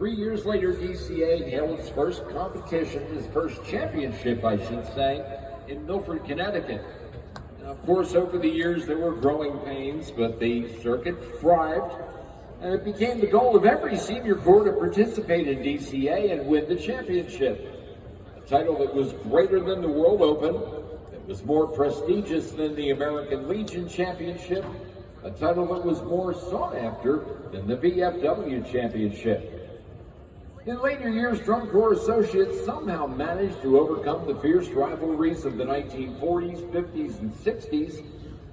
3 years later, DCA held its first competition, its first championship, I should say, in Milford, Connecticut. And of course, over the years, there were growing pains, but the circuit thrived, and it became the goal of every senior corps to participate in DCA and win the championship. A title that was greater than the World Open, that was more prestigious than the American Legion Championship, a title that was more sought after than the VFW Championship. In later years, Drum Corps associates somehow managed to overcome the fierce rivalries of the 1940s, 50s, and 60s,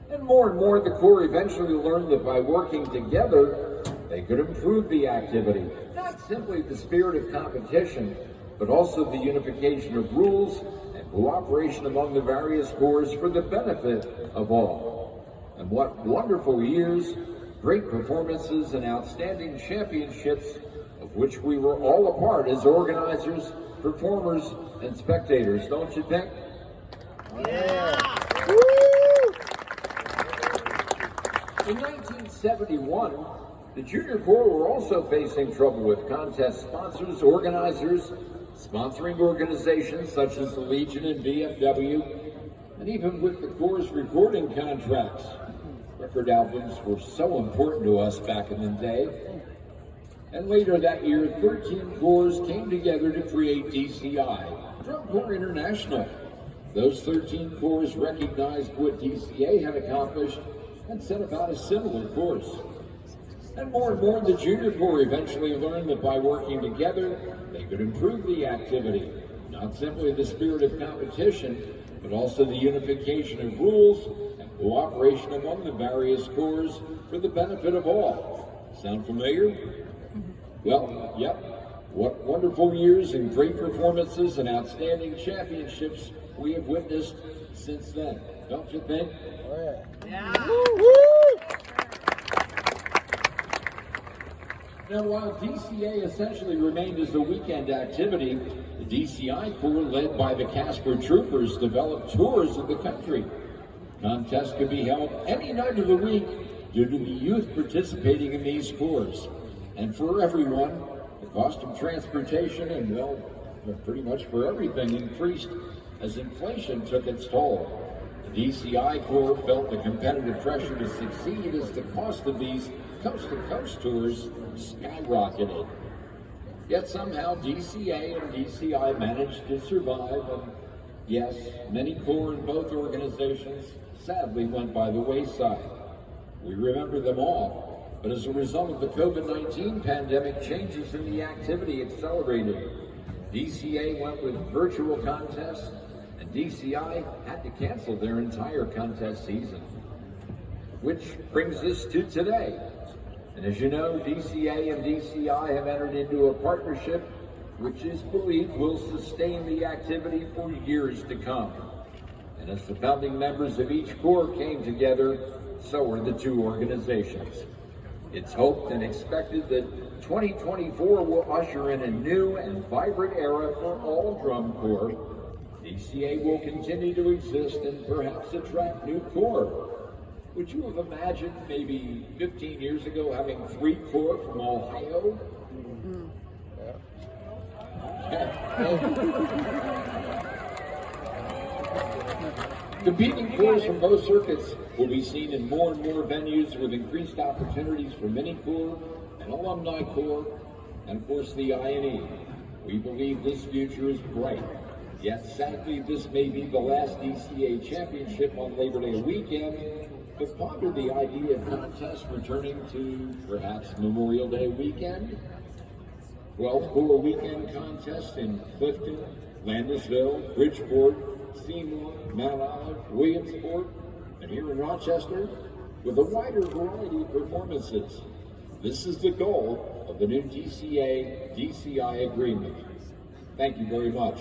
and more the Corps eventually learned that by working together, they could improve the activity. Not simply the spirit of competition, but also the unification of rules and cooperation among the various corps for the benefit of all. And what wonderful years, great performances, and outstanding championships of which we were all a part as organizers, performers, and spectators, don't you think? Yeah. In 1971, the Junior Corps were also facing trouble with contest sponsors, organizers, sponsoring organizations such as the Legion and VFW, and even with the Corps' recording contracts. Record albums were so important to us back in the day. And later that year, 13 corps came together to create DCI, Drum Corps International. Those 13 corps recognized what DCA had accomplished and set about a similar course. And more, the Junior Corps eventually learned that by working together, they could improve the activity. Not simply the spirit of competition, but also the unification of rules and cooperation among the various corps for the benefit of all. Sound familiar? Well, yep. What wonderful years and great performances and outstanding championships we have witnessed since then, don't you think? Oh, yeah. Now, while DCA essentially remained as a weekend activity, the DCI Corps, led by the Casper Troopers, developed tours of the country. Contests could be held any night of the week due to the youth participating in these corps. And for everyone, the cost of transportation and, well, pretty much for everything increased as inflation took its toll. The DCI Corps felt the competitive pressure to succeed as the cost of these coast-to-coast tours skyrocketed. Yet somehow DCA and DCI managed to survive, and yes, many corps in both organizations sadly went by the wayside. We remember them all. But as a result of the COVID-19 pandemic, changes in the activity accelerated. DCA went with virtual contests, and DCI had to cancel their entire contest season. Which brings us to today. And as you know, DCA and DCI have entered into a partnership which is believed will sustain the activity for years to come. And as the founding members of each corps came together, so are the two organizations. It's hoped and expected that 2024 will usher in a new and vibrant era for all drum corps. DCA will continue to exist and perhaps attract new corps. Would you have imagined maybe 15 years ago having 3 corps from Ohio? Competing corps from both circuits will be seen in more and more venues with increased opportunities for mini corps and alumni corps, and of course the INE. We believe this future is bright. Yet sadly, this may be the last DCA championship on Labor Day weekend, but ponder the idea of contests returning to perhaps Memorial Day weekend. 12 corps weekend contests in Clifton, Landisville, Bridgeport, Seymour, Mount Olive, Williamsport, and here in Rochester, with a wider variety of performances. This is the goal of the new DCA-DCI agreement. Thank you very much.